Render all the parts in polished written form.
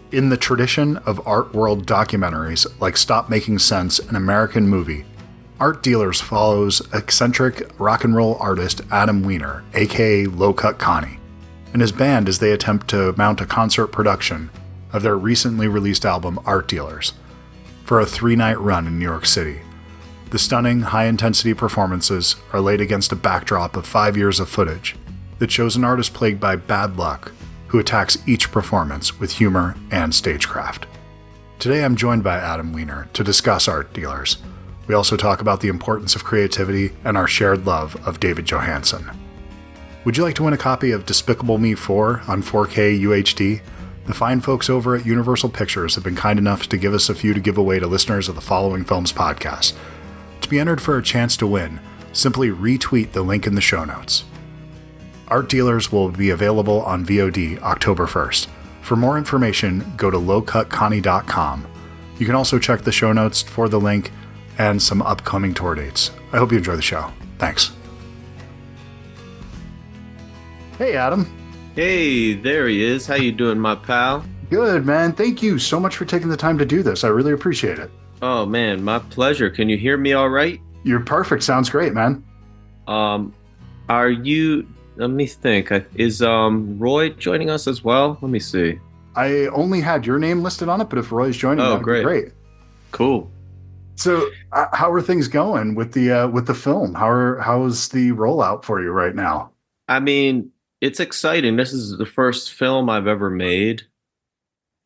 In the tradition of art world documentaries like Stop Making Sense, an American Movie, Art Dealers follows eccentric rock and roll artist Adam Weiner, aka Low Cut Connie, and his band as they attempt to mount a concert production of their recently released album Art Dealers for a 3-night run in New York City. The stunning, high-intensity performances are laid against a backdrop of 5 years of footage that shows an artist plagued by bad luck who attacks each performance with humor and stagecraft. Today I'm joined by Adam Weiner to discuss Art Dealers. We also talk about the importance of creativity and our shared love of David Johansen. Would you like to win a copy of Despicable Me 4 on 4K UHD? The fine folks over at Universal Pictures have been kind enough to give us a few to give away to listeners of the following films podcast. To be entered for a chance to win, simply retweet the link in the show notes. Art Dealers will be available on VOD October 1st. For more information, go to lowcutconnie.com. You can also check the show notes for the link and some upcoming tour dates. I hope you enjoy the show. Thanks. Hey, Adam. Hey, there he is. How you doing, my pal? Good, man. Thank you so much for taking the time to do this. I really appreciate it. Oh, man, my pleasure. Can you hear me all right? You're perfect. Sounds great, man. Are you... Let me think. Is Roy joining us as well? Let me see. I only had your name listed on it, but if Roy's joining, that'd be great. Cool. So, how are things going with the film? How's the rollout for you right now? I mean, it's exciting. This is the first film I've ever made.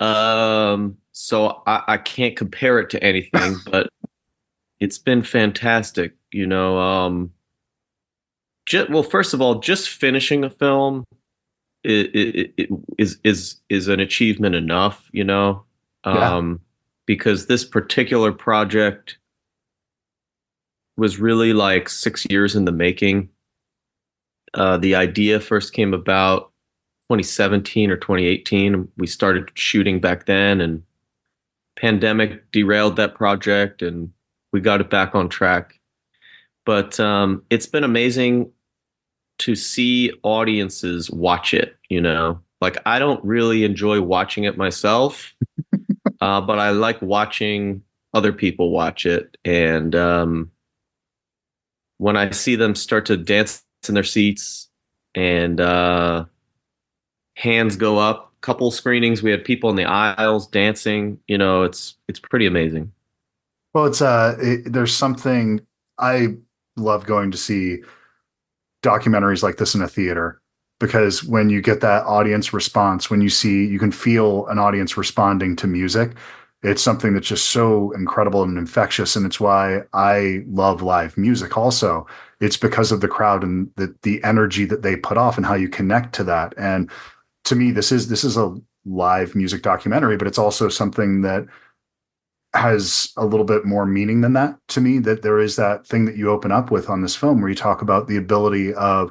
So I can't compare it to anything, but it's been fantastic. You know, well, first of all, just finishing a film is an achievement enough. You know, because this particular project was really like 6 years in the making. The idea first came about 2017 or 2018. We started shooting back then, and pandemic derailed that project, and we got it back on track. But it's been amazing to see audiences watch it, you know. Like, I don't really enjoy watching it myself, but I like watching other people watch it. And when I see them start to dance in their seats and hands go up, couple screenings, we had people in the aisles dancing, you know, it's pretty amazing. Well, there's something, I love going to see documentaries like this in a theater, because when you get that audience response, when you can feel an audience responding to music, it's something that's just so incredible and infectious. And it's why I love live music also. It's because of the crowd and the energy that they put off and how you connect to that. And to me, this is a live music documentary, but it's also something that has a little bit more meaning than that to me, that there is that thing that you open up with on this film where you talk about the ability of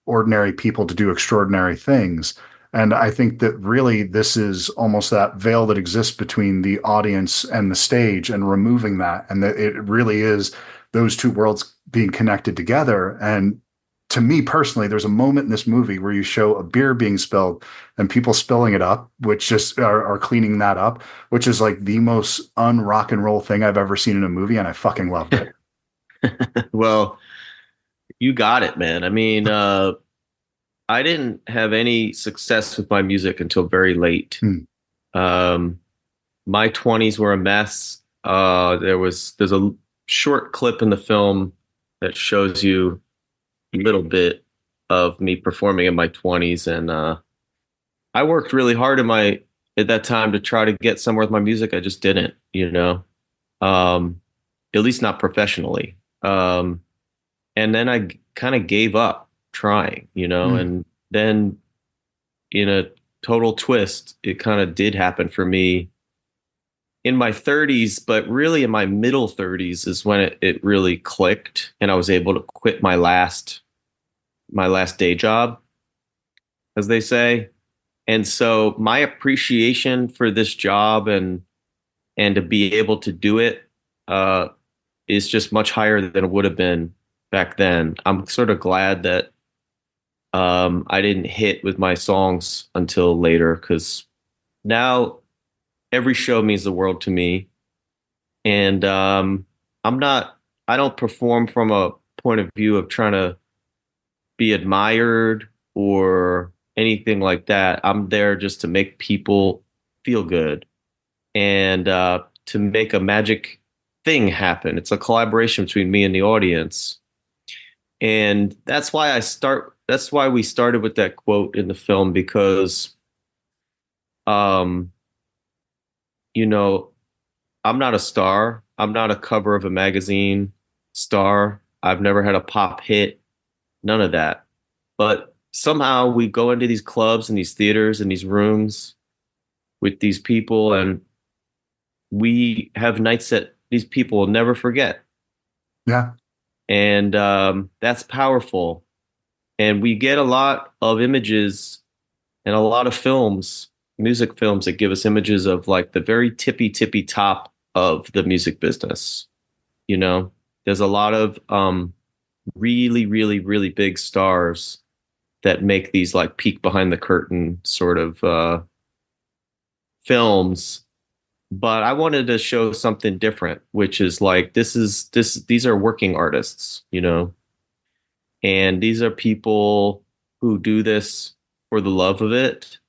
ordinary people to do extraordinary things. And I think that really this is almost that veil that exists between the audience and the stage, and removing that. And that it really is those two worlds being connected together. And to me personally, there's a moment in this movie where you show a beer being spilled and people spilling it up, which just are cleaning that up, which is like the most un-rock and roll thing I've ever seen in a movie. And I fucking loved it. Well, you got it, man. I mean, I didn't have any success with my music until very late. My 20s were a mess. There's a short clip in the film that shows you a little bit of me performing in my 20s, and I worked really hard at that time to try to get somewhere with my music. I just didn't, you know, at least not professionally. And then I kind of gave up trying, you know, and then in a total twist, it kind of did happen for me in my 30s, but really in my middle 30s is when it really clicked, and I was able to quit my last day job, as they say. And so my appreciation for this job and to be able to do it is just much higher than it would have been back then. I'm sort of glad that I didn't hit with my songs until later, because now every show means the world to me. And I'm not, I don't perform from a point of view of trying to be admired or anything like that. I'm there just to make people feel good and to make a magic thing happen. It's a collaboration between me and the audience. And that's why we started with that quote in the film, because um, you know, I'm not a star. I'm not a cover of a magazine star. I've never had a pop hit, none of that. But somehow we go into these clubs and these theaters and these rooms with these people, and we have nights that these people will never forget. Yeah. And that's powerful. And we get a lot of images and a lot of films, music films that give us images of like the very tippy top of the music business. You know, there's a lot of really big stars that make these like peek behind the curtain sort of films. But I wanted to show something different, which is like these are working artists, you know, and these are people who do this for the love of it.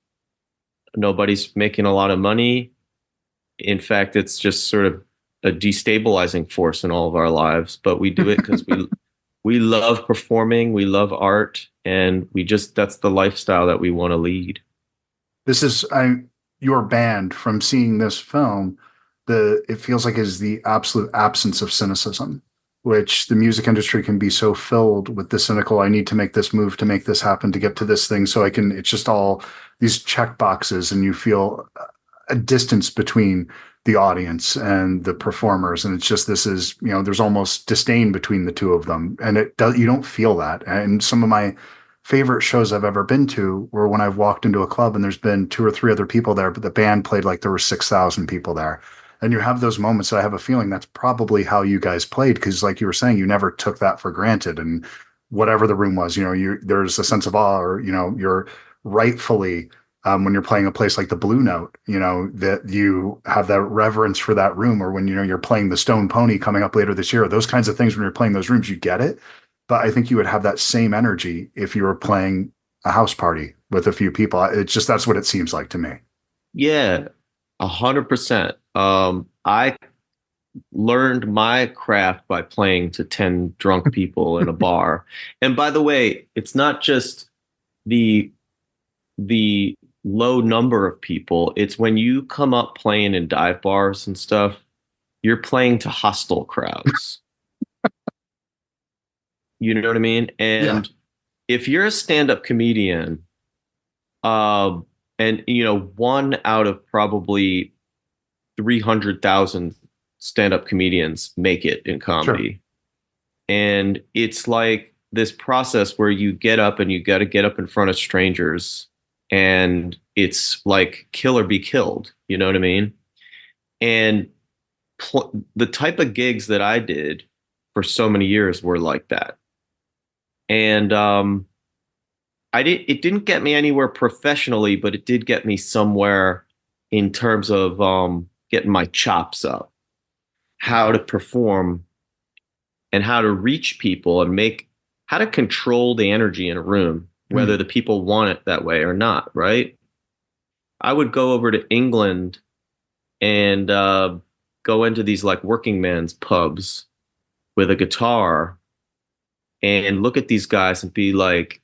Nobody's making a lot of money. In fact, it's just sort of a destabilizing force in all of our lives, but we do it because we love performing, we love art, and that's the lifestyle that we want to lead. This is your band from seeing this film. It feels like is the absolute absence of cynicism, which the music industry can be so filled with the cynical. I need to make this move to make this happen to get to this thing, so I can. It's just all these check boxes, and you feel a distance between the audience and the performers, and it's just this is there's almost disdain between the two of them, and you don't feel that. And some of my favorite shows I've ever been to were when I've walked into a club and there's been two or three other people there, but the band played like there were 6,000 people there. And you have those moments that I have a feeling that's probably how you guys played, because like you were saying, you never took that for granted. And whatever the room was, there's a sense of awe, or you're rightfully when you're playing a place like the Blue Note, that you have that reverence for that room, or when you're playing the Stone Pony coming up later this year, those kinds of things. When you're playing those rooms, you get it. But I think you would have that same energy if you were playing a house party with a few people. It's just that's what it seems like to me. Yeah, 100%. I learned my craft by playing to 10 drunk people in a bar. And by the way, it's not just the low number of people. It's when you come up playing in dive bars and stuff, you're playing to hostile crowds. You know what I mean? And if you're a stand-up comedian, and one out of probably 300,000 stand-up comedians make it in comedy. Sure. And it's like this process where you get up and you got to get up in front of strangers, and it's like kill or be killed. You know what I mean? And the type of gigs that I did for so many years were like that. And it didn't get me anywhere professionally, but it did get me somewhere in terms of getting my chops up, how to perform and how to reach people and how to control the energy in a room, whether the people want it that way or not, right? I would go over to England and go into these like working man's pubs with a guitar and look at these guys and be like,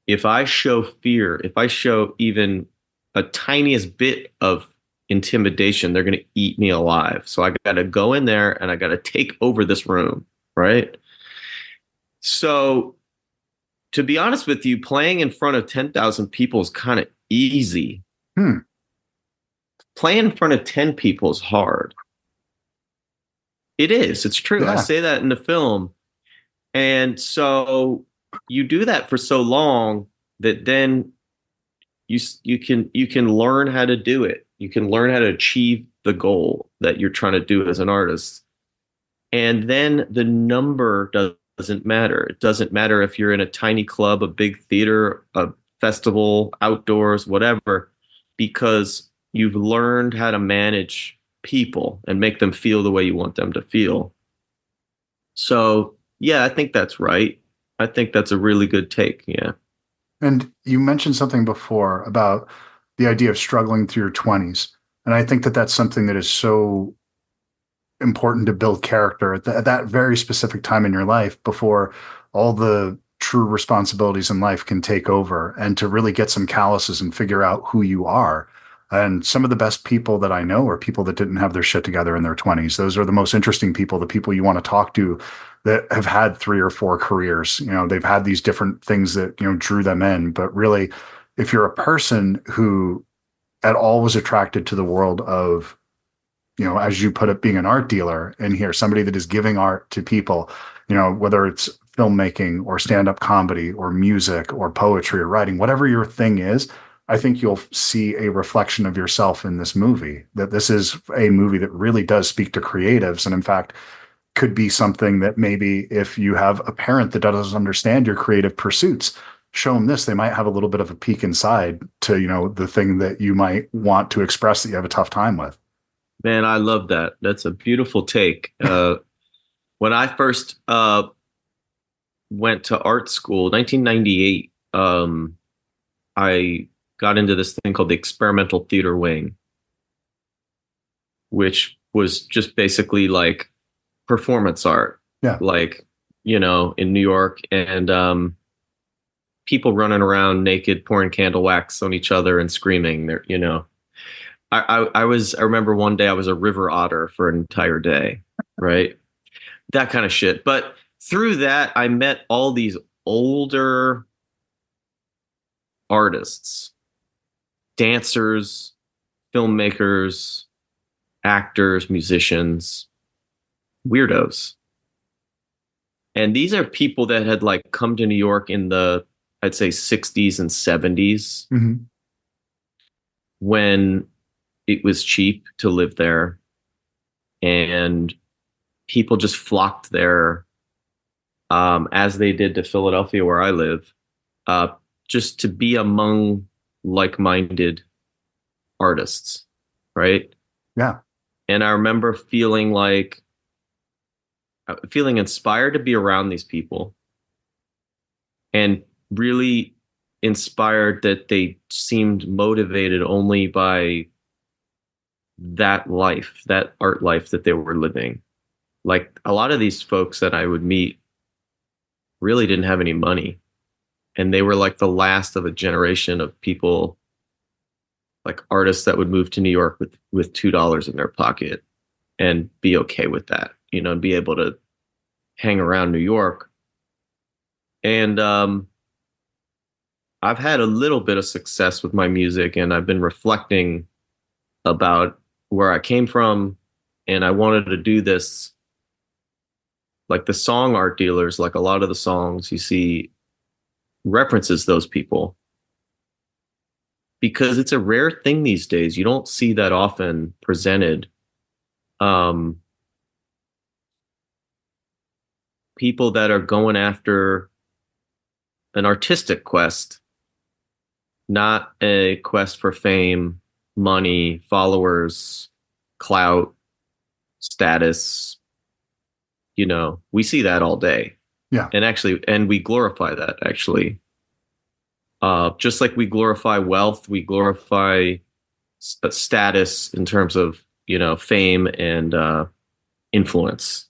if I show fear, if I show even a tiniest bit of intimidation, they're going to eat me alive. So I got to go in there and I got to take over this room, right? So to be honest with you, playing in front of 10,000 people is kind of easy. Playing in front of 10 people is hard. It is. It's true. Yeah. I say that in the film. And so you do that for so long that then you can learn how to do it. You can learn how to achieve the goal that you're trying to do as an artist. And then the number doesn't matter. It doesn't matter if you're in a tiny club, a big theater, a festival, outdoors, whatever, because you've learned how to manage people and make them feel the way you want them to feel. So, yeah, I think that's right. I think that's a really good take. Yeah. And you mentioned something before about the idea of struggling through your 20s. And I think that that's something that is so important to build character at that very specific time in your life before all the true responsibilities in life can take over, and to really get some calluses and figure out who you are. And some of the best people that I know are people that didn't have their shit together in their 20s. Those are the most interesting people, the people you want to talk to that have had 3 or 4 careers. You know, they've had these different things that, you know, drew them in. But really, if you're a person who at all was attracted to the world of, you know, as you put it, being an art dealer in here, somebody that is giving art to people, you know, whether it's filmmaking or stand-up comedy or music or poetry or writing, whatever your thing is, I think you'll see a reflection of yourself in this movie, that this is a movie that really does speak to creatives. And in fact, could be something that maybe if you have a parent that doesn't understand your creative pursuits, show them this, they might have a little bit of a peek inside to, you know, the thing that you might want to express that you have a tough time with. Man, I love that. That's a beautiful take. When I first went to art school, 1998, I got into this thing called the experimental theater wing, which was just basically like performance art. Yeah. Like, you know, in New York, and people running around naked, pouring candle wax on each other and screaming. There, you know. I remember one day I was a river otter for an entire day, right? That kind of shit. But through that, I met all these older artists, dancers, filmmakers, actors, musicians, weirdos. And these are people that had like come to New York in the, I'd say, 60s and 70s, when it was cheap to live there, and people just flocked there, as they did to Philadelphia, where I live, just to be among like-minded artists, right? Yeah. And I remember feeling inspired to be around these people, and really inspired that they seemed motivated only by that life, that art life that they were living. Like, a lot of these folks that I would meet really didn't have any money, and they were like the last of a generation of people, like artists that would move to New York with $2 in their pocket and be okay with that, you know, and be able to hang around New York. And I've had a little bit of success with my music, and I've been reflecting about where I came from, and I wanted to do this. Like the song Art Dealers, like a lot of the songs you see references those people, because it's a rare thing these days. You don't see that often presented. People that are going after an artistic quest, not a quest for fame, money, followers, clout, status. You know, we see that all day. Yeah. And we glorify that, actually. Just like we glorify wealth, we glorify status in terms of, you know, fame and influence.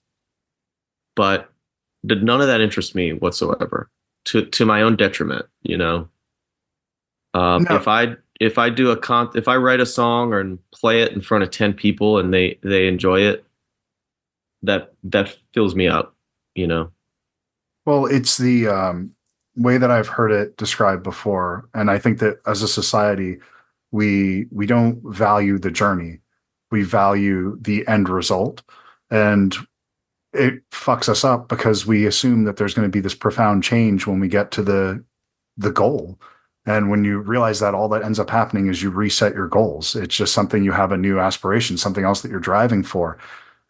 But none of that interests me whatsoever, to my own detriment, you know. No. If I write a song and play it in front of 10 people and they enjoy it, that fills me up, you know. Well, it's the way that I've heard it described before, and I think that as a society, we don't value the journey. We value the end result, and it fucks us up because we assume that there's going to be this profound change when we get to the goal. And when you realize that, all that ends up happening is you reset your goals. It's just something, you have a new aspiration, something else that you're driving for.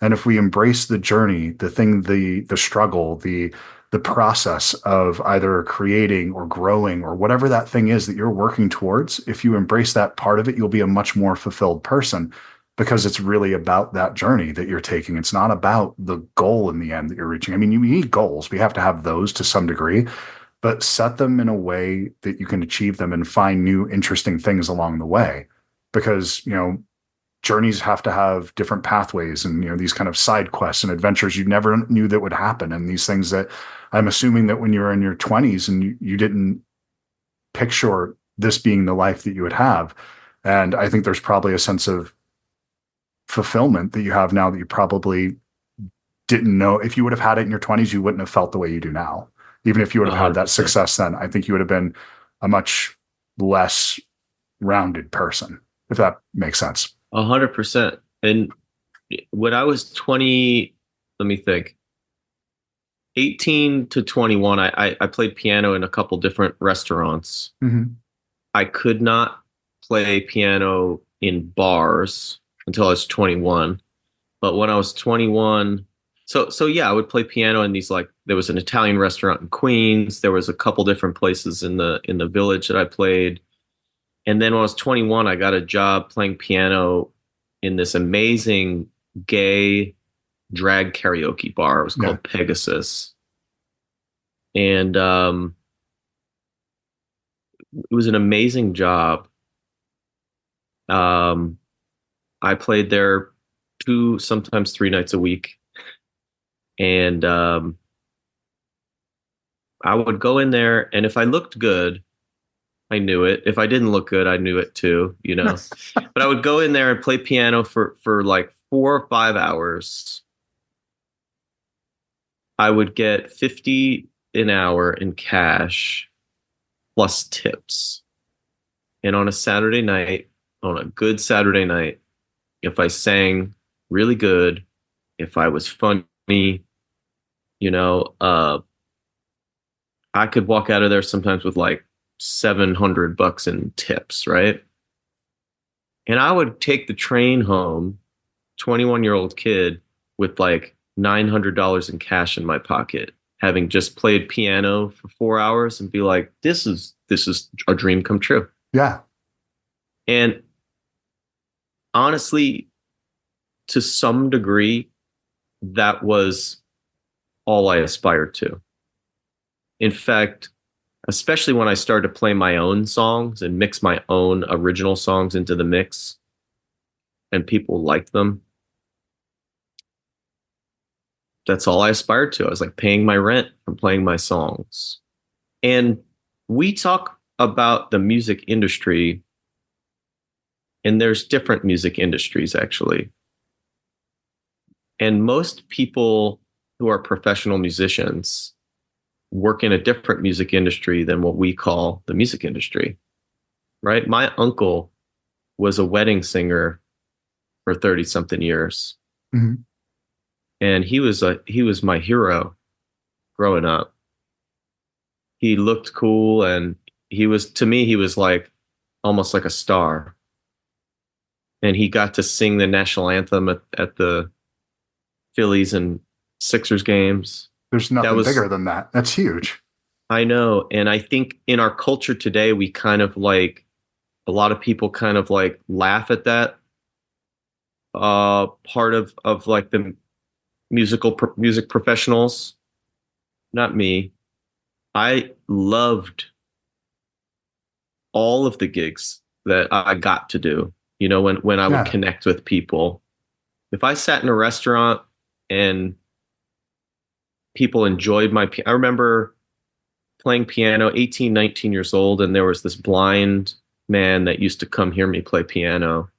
And if we embrace the journey, the thing, the struggle, the the process of either creating or growing or whatever that thing is that you're working towards, if you embrace that part of it, you'll be a much more fulfilled person because it's really about that journey that you're taking. It's not about the goal in the end that you're reaching. I mean, you need goals. We have to have those to some degree, but set them in a way that you can achieve them and find new interesting things along the way. Because, journeys have to have different pathways and, these kind of side quests and adventures you never knew that would happen. And these things that I'm assuming that when you were in your 20s and you didn't picture this being the life that you would have. And I think there's probably a sense of fulfillment that you have now that you probably didn't know. If you would have had it in your 20s, you wouldn't have felt the way you do now. Even if you would have had that success then, I think you would have been a much less rounded person, if that makes sense. 100%. And when I was 20, let me think, 18 to 21, I played piano in a couple different restaurants. Mm-hmm. I could not play piano in bars until I was 21. But when I was 21, so yeah, I would play piano in these, like, there was an Italian restaurant in Queens. There was a couple different places in the village that I played. And then when I was 21, I got a job playing piano in this amazing gay drag karaoke bar. It was called Pegasus. And it was an amazing job. I played there 2, sometimes 3 nights a week. And I would go in there, and if I looked good, I knew it. If I didn't look good, I knew it too, But I would go in there and play piano for like 4 or 5 hours. I would get $50 an hour in cash plus tips. And on a Saturday night, on a good Saturday night, if I sang really good, if I was funny, I could walk out of there sometimes with like $700 in tips, right? And I would take the train home, 21-year-old kid with like $900 in cash in my pocket, having just played piano for 4 hours, and be like, this is a dream come true. Yeah. And honestly, to some degree, that was all I aspired to. In fact, especially when I started to play my own songs and mix my own original songs into the mix, and people liked them, that's all I aspired to. I was like paying my rent from playing my songs. And we talk about the music industry, and there's different music industries, actually. And most people who are professional musicians work in a different music industry than what we call the music industry, right? My uncle was a wedding singer for 30-something years. Mm-hmm. And he was my hero growing up. He looked cool, and to me, he was like almost like a star. And he got to sing the national anthem at the Phillies and Sixers games. There's nothing bigger than that. That's huge. I know. And I think in our culture today, we kind of like, a lot of people kind of like laugh at that part of like the music professionals. Not me. I loved all of the gigs that I got to do, when I would connect with people. If I sat in a restaurant and people enjoyed I remember playing piano, 18, 19 years old, and there was this blind man that used to come hear me play piano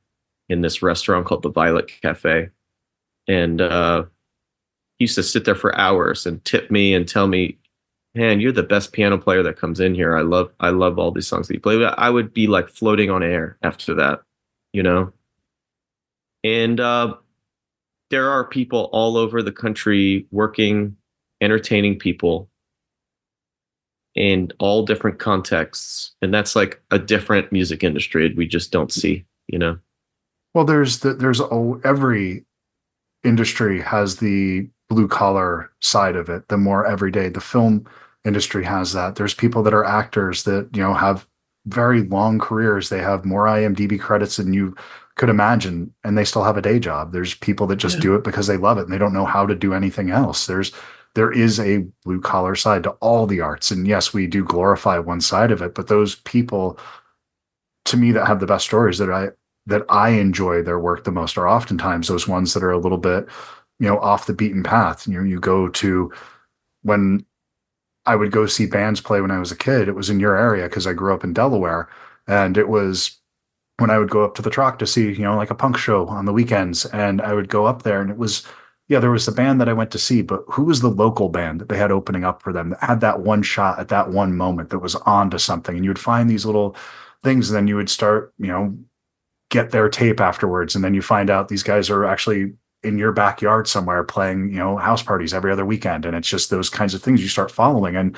in this restaurant called the Violet Cafe. And he used to sit there for hours and tip me and tell me, man, you're the best piano player that comes in here. I love all these songs that you play. I would be like floating on air after that, And there are people all over the country working, entertaining people in all different contexts. And that's like a different music industry we just don't see, Well, every industry has the blue collar side of it, the more everyday. The film industry has that. There's people that are actors that, have very long careers. They have more IMDb credits than you could imagine, and they still have a day job. There's people that just Yeah. do it because they love it and they don't know how to do anything else. There is a blue collar side to all the arts. And yes, we do glorify one side of it, but those people to me that have the best stories that I enjoy their work the most are oftentimes those ones that are a little bit, off the beaten path. You go to when I would go see bands play when I was a kid, it was in your area because I grew up in Delaware. And it was when I would go up to the Troc to see, like a punk show on the weekends. And I would go up there and it was, yeah, there was the band that I went to see, but who was the local band that they had opening up for them that had that one shot at that one moment that was on to something? And you would find these little things, and then you would start, get their tape afterwards. And then you find out these guys are actually in your backyard somewhere playing, house parties every other weekend. And it's just those kinds of things you start following. And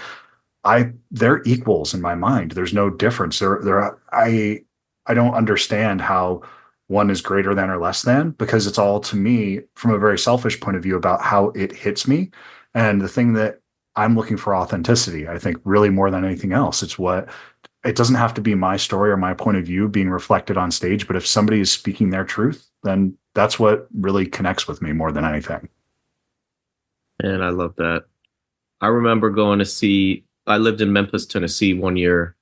they're equals in my mind. There's no difference. I don't understand how one is greater than or less than, because it's all to me from a very selfish point of view about how it hits me. And the thing that I'm looking for authenticity, I think really more than anything else, it doesn't have to be my story or my point of view being reflected on stage, but if somebody is speaking their truth, then that's what really connects with me more than anything. And I love that. I remember I lived in Memphis, Tennessee one year,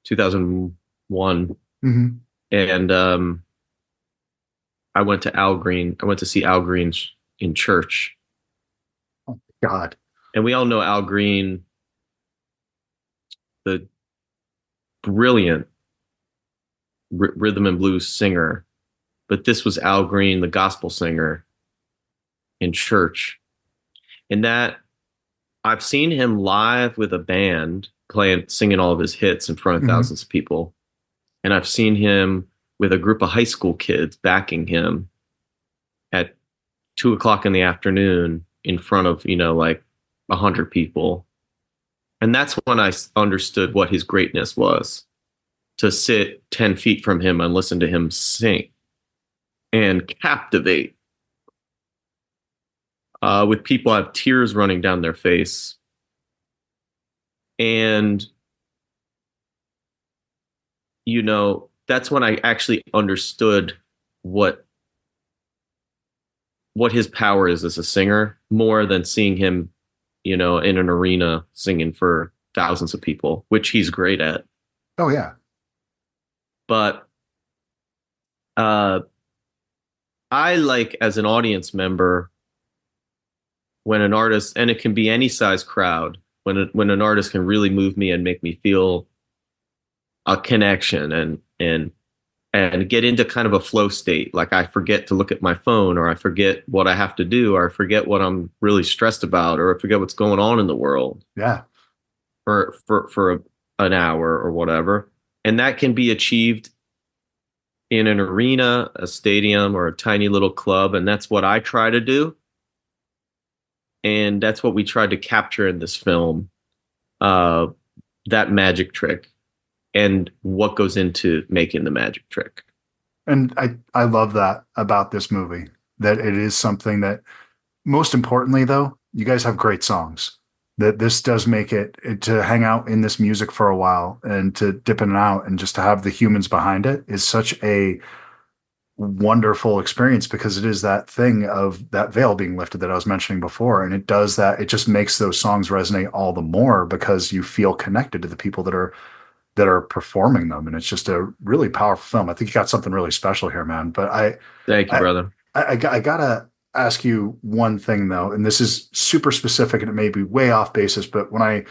2001. Mm-hmm. And I went to see Al Green in church. Oh, God. And we all know Al Green, the brilliant rhythm and blues singer. But this was Al Green, the gospel singer in church. And that I've seen him live with a band singing all of his hits in front of thousands of people. And I've seen him with a group of high school kids backing him at 2:00 in the afternoon in front of, like 100 people. And that's when I understood what his greatness was, to sit 10 feet from him and listen to him sing and captivate with people have tears running down their face. And, that's when I actually understood what his power is as a singer, more than seeing him, in an arena singing for thousands of people, which he's great at. Oh, yeah. But I like, as an audience member, when an artist, and it can be any size crowd, when an artist can really move me and make me feel a connection and get into kind of a flow state. Like I forget to look at my phone, or I forget what I have to do, or I forget what I'm really stressed about, or I forget what's going on in the world. Yeah. For an hour or whatever. And that can be achieved in an arena, a stadium, or a tiny little club. And that's what I try to do. And that's what we tried to capture in this film, that magic trick and what goes into making the magic trick. And I love that about this movie, that it is something that, most importantly, though, you guys have great songs. That this does make it to hang out in this music for a while and to dip in and out and just to have the humans behind it is such a wonderful experience, because it is that thing of that veil being lifted that I was mentioning before. And it does that. It just makes those songs resonate all the more because you feel connected to the people that are performing them. And it's just a really powerful film. I think you got something really special here, man. But Thank you, brother. I gotta ask you one thing though, and this is super specific and it may be way off basis, but when I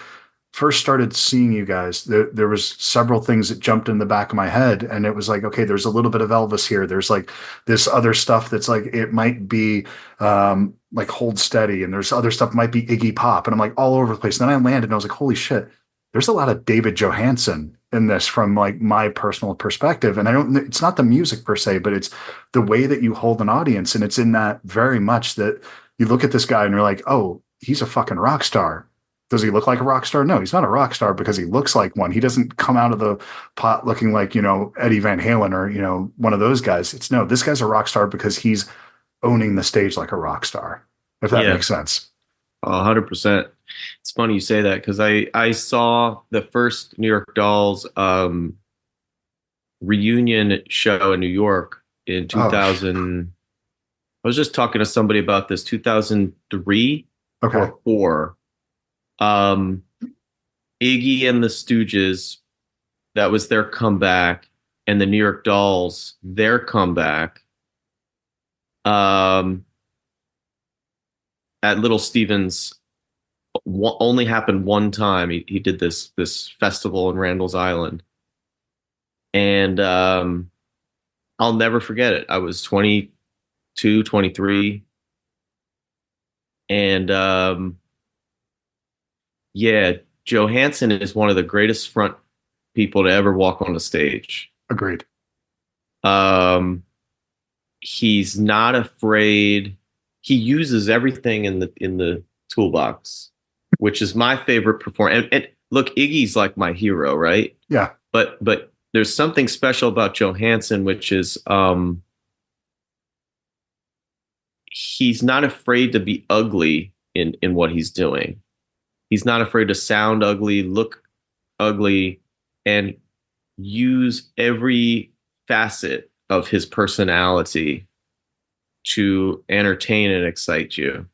first started seeing you guys, there was several things that jumped in the back of my head, and it was like, okay, there's a little bit of Elvis here. There's like this other stuff that's like, it might be like Hold Steady, and there's other stuff might be Iggy Pop, and I'm like all over the place. And then I landed and I was like, holy shit, there's a lot of David Johansen in this from like my personal perspective. And it's not the music per se, but it's the way that you hold an audience. And it's in that very much that you look at this guy and you're like, oh, he's a fucking rock star. Does he look like a rock star? No, he's not a rock star because he looks like one. He doesn't come out of the pot looking like, Eddie Van Halen or, one of those guys. No, this guy's a rock star because he's owning the stage like a rock star. if that Yeah, makes sense. 100%. It's funny you say that because I saw the first New York Dolls reunion show in New York in Oh, 2000. I was just talking to somebody about this 2003 okay. or four. Um, Iggy and the Stooges, that was their comeback, and the New York Dolls, their comeback. Um, at Little Steven's only happened one time. He did this festival in Randall's Island, and I'll never forget it. I was 22, 23, and yeah, Johansson is one of the greatest front people to ever walk on the stage. Agreed. Um, he's not afraid. He uses everything in the toolbox, which is my favorite performer. And look, Iggy's like my hero, right? Yeah. But there's something special about Johansson, which is he's not afraid to be ugly in what he's doing. He's not afraid to sound ugly, look ugly, and use every facet of his personality to entertain and excite you.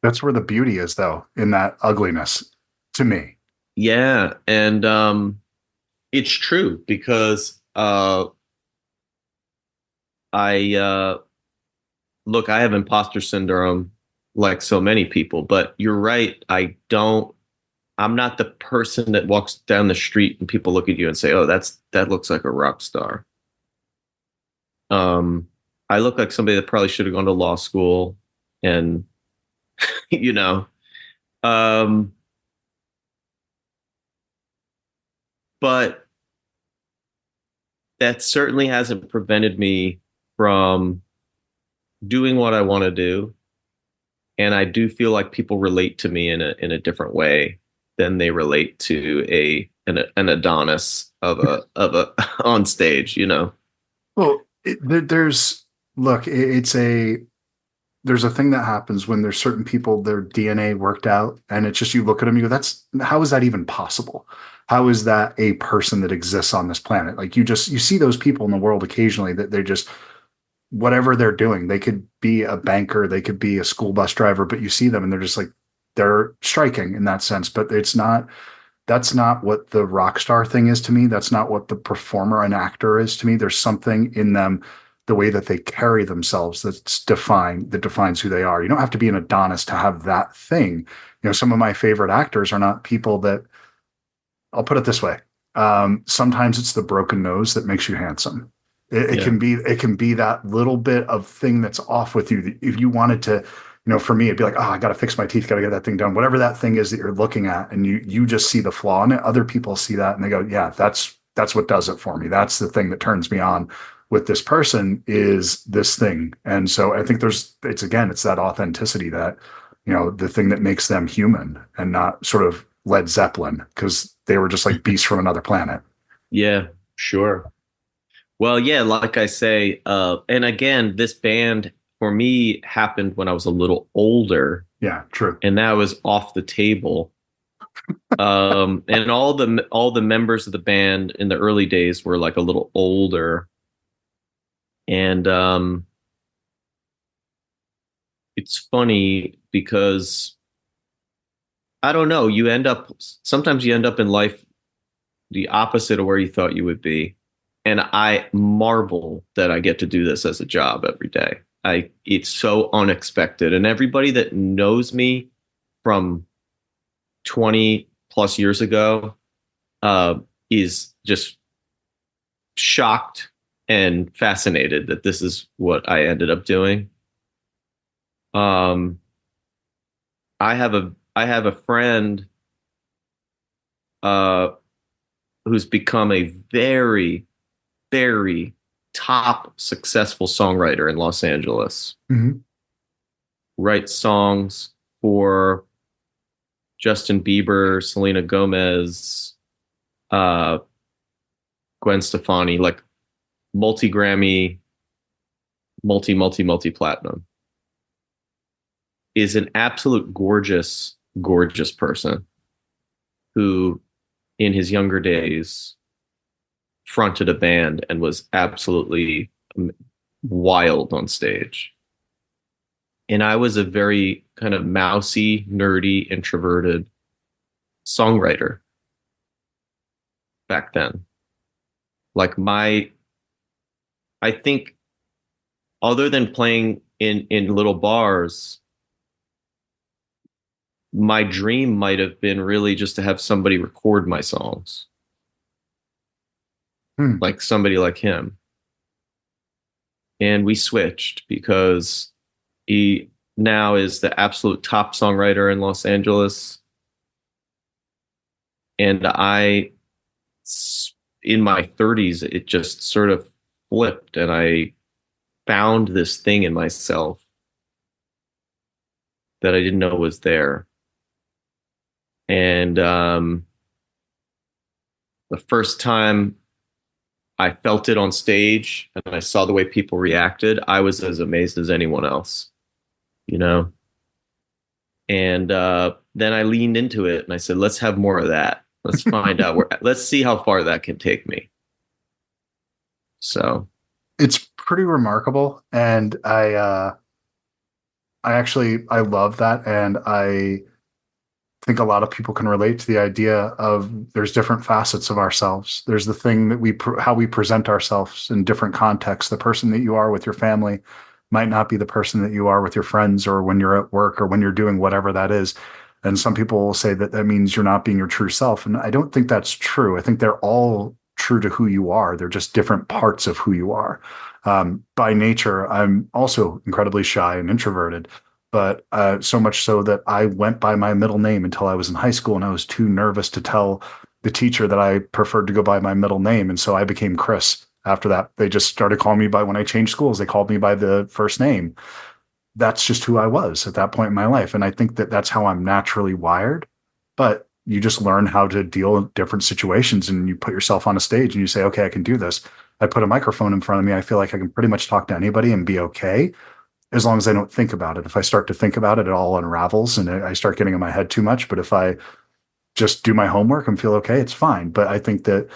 That's where the beauty is, though, in that ugliness to me. Yeah, and it's true because I look, I have imposter syndrome like so many people, but you're right. I'm not the person that walks down the street and people look at you and say, "Oh, that looks like a rock star." Um, I look like somebody that probably should have gone to law school, and you know, um, but that certainly hasn't prevented me from doing what I want to do. And I do feel like people relate to me in a different way than they relate to an Adonis of a on stage, you know. Well, there's look, there's a thing that happens when there's certain people, their DNA worked out, and it's just you look at them, you go, that's how is that even possible? How is that a person that exists on this planet? Like you see those people in the world occasionally that they're just whatever they're doing. They could be a banker, they could be a school bus driver, but you see them and they're just like they're striking in that sense. But it's not that's not what the rock star thing is to me. That's not what the performer and actor is to me. There's something in them, the way that they carry themselves that defines who they are. You don't have to be an Adonis to have that thing. You know, some of my favorite actors are not people that I'll put it this way. Sometimes it's the broken nose that makes you handsome. Yeah. It can be that little bit of thing that's off with you. If you wanted to, for me, it'd be like, oh, I got to fix my teeth, got to get that thing done. Whatever that thing is that you're looking at, and you just see the flaw in it. Other people see that and they go, yeah, that's what does it for me. That's the thing that turns me on with this person is this thing. And so I think it's that authenticity that, the thing that makes them human and not sort of Led Zeppelin because they were just like beasts from another planet. Yeah, sure. Well, yeah, like I say, and again, this band for me happened when I was a little older, Yeah, true. and that was off the table. And all the members of the band in the early days were like a little older, and it's funny because I don't know, sometimes you end up in life the opposite of where you thought you would be. And I marvel that I get to do this as a job every day. It's so unexpected. And everybody that knows me from 20 plus years ago is just shocked and fascinated that this is what I ended up doing. Um, I have a friend uh, who's become a very, very top successful songwriter in Los Angeles. Mm-hmm. Writes songs for Justin Bieber, Selena Gomez, Gwen Stefani, like multi Grammy, multi platinum. is an absolute gorgeous, gorgeous person who, in his younger days, fronted a band and was absolutely wild on stage. And I was a very kind of mousy, nerdy, introverted songwriter back then. Like I think other than playing in little bars, my dream might have been really just to have somebody record my songs. Like somebody like him. And we switched because he now is the absolute top songwriter in Los Angeles. And in my 30s, it just sort of flipped, and I found this thing in myself that I didn't know was there. And the first time I felt it on stage and I saw the way people reacted, I was as amazed as anyone else, you know? And then I leaned into it and I said, let's have more of that. Let's find out let's see how far that can take me. So it's pretty remarkable. And I love that. And I think a lot of people can relate to the idea of there's different facets of ourselves. There's the thing that how we present ourselves in different contexts. The person that you are with your family might not be the person that you are with your friends, or when you're at work, or when you're doing whatever that is. And some people will say that that means you're not being your true self. And I don't think that's true. I think they're all true to who you are. They're just different parts of who you are. By nature, I'm also incredibly shy and introverted, but so much so that I went by my middle name until I was in high school, and I was too nervous to tell the teacher that I preferred to go by my middle name. And so I became Chris. After that, they just started calling me when I changed schools, they called me by the first name. That's just who I was at that point in my life. And I think that that's how I'm naturally wired. But you just learn how to deal with different situations, and you put yourself on a stage and you say, okay, I can do this. I put a microphone in front of me. I feel like I can pretty much talk to anybody and be okay, as long as I don't think about it. If I start to think about it, it all unravels and I start getting in my head too much. But if I just do my homework and feel okay, it's fine. But I think that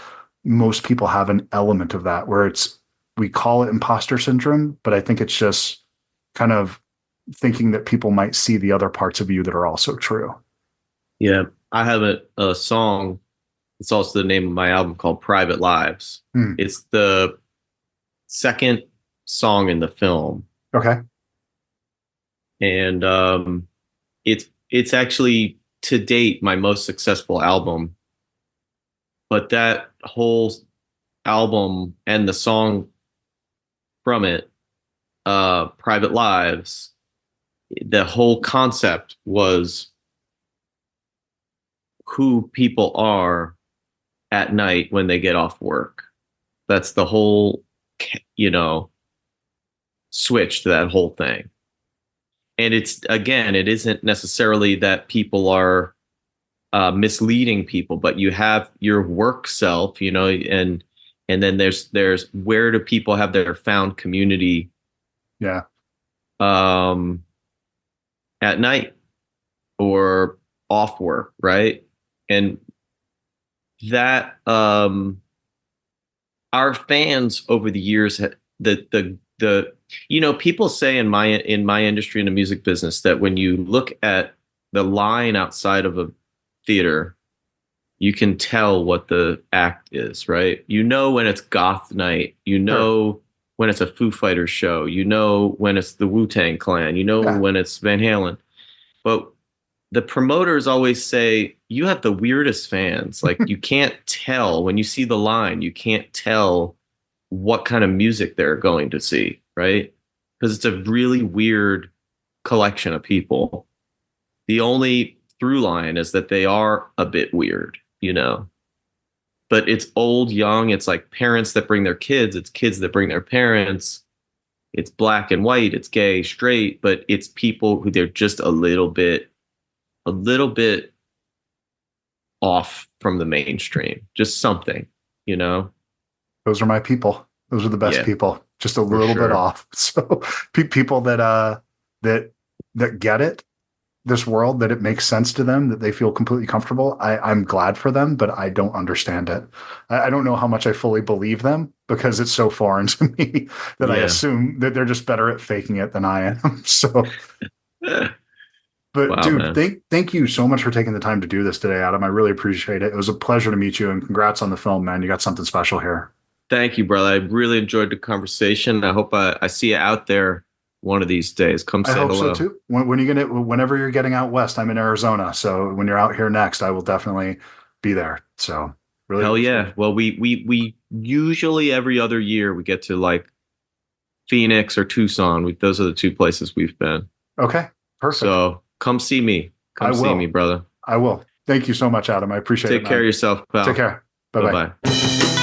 most people have an element of that where we call it imposter syndrome, but I think it's just kind of thinking that people might see the other parts of you that are also true. Yeah. I have a song. It's also the name of my album, called Private Lives. It's the second song in the film. Okay. And it's actually to date my most successful album. But that whole album and the song from it, Private Lives, the whole concept was who people are at night when they get off work. That's the whole, switch to that whole thing. And it isn't necessarily that people are misleading people, but you have your work self, and then there's where do people have their found community? Yeah. At night or off work, right? And that our fans over the years, people say in my industry, in the music business, that when you look at the line outside of a theater, you can tell what the act is, right? When it's goth night, Sure. when it's a Foo Fighters show, when it's the Wu-Tang Clan, when it's Van Halen. But the promoters always say, you have the weirdest fans. Like, you can't tell when you see the line, you can't tell what kind of music they're going to see, right? Because it's a really weird collection of people. The only through line is that they are a bit weird, but it's old, young. It's like parents that bring their kids. It's kids that bring their parents. It's black and white. It's gay, straight, but it's people who they're just a little bit off from the mainstream, just something, Those are my people. Those are the best people. Just a little bit off. So people that get it this world, that it makes sense to them, that they feel completely comfortable. I'm glad for them, but I don't understand it. I don't know how much I fully believe them because it's so foreign to me that I Yeah. assume that they're just better at faking it than I am. So, but Wow, dude, man. thank you so much for taking the time to do this today, Adam. I really appreciate it. It was a pleasure to meet you, and congrats on the film, man. You got something special here. Thank you, brother. I really enjoyed the conversation. I hope I see you out there one of these days. Come I say hope so hello. too. Whenever you're getting out west, I'm in Arizona. So when you're out here next, I will definitely be there. So really Hell look yeah. forward. Well, we usually every other year we get to like Phoenix or Tucson. Those are the two places we've been. Okay, perfect. So come see me. I Come see me, will. brother. I will. Thank you so much, Adam. I appreciate it, Take care of man. yourself, Take pal. care. Bye Bye bye. bye.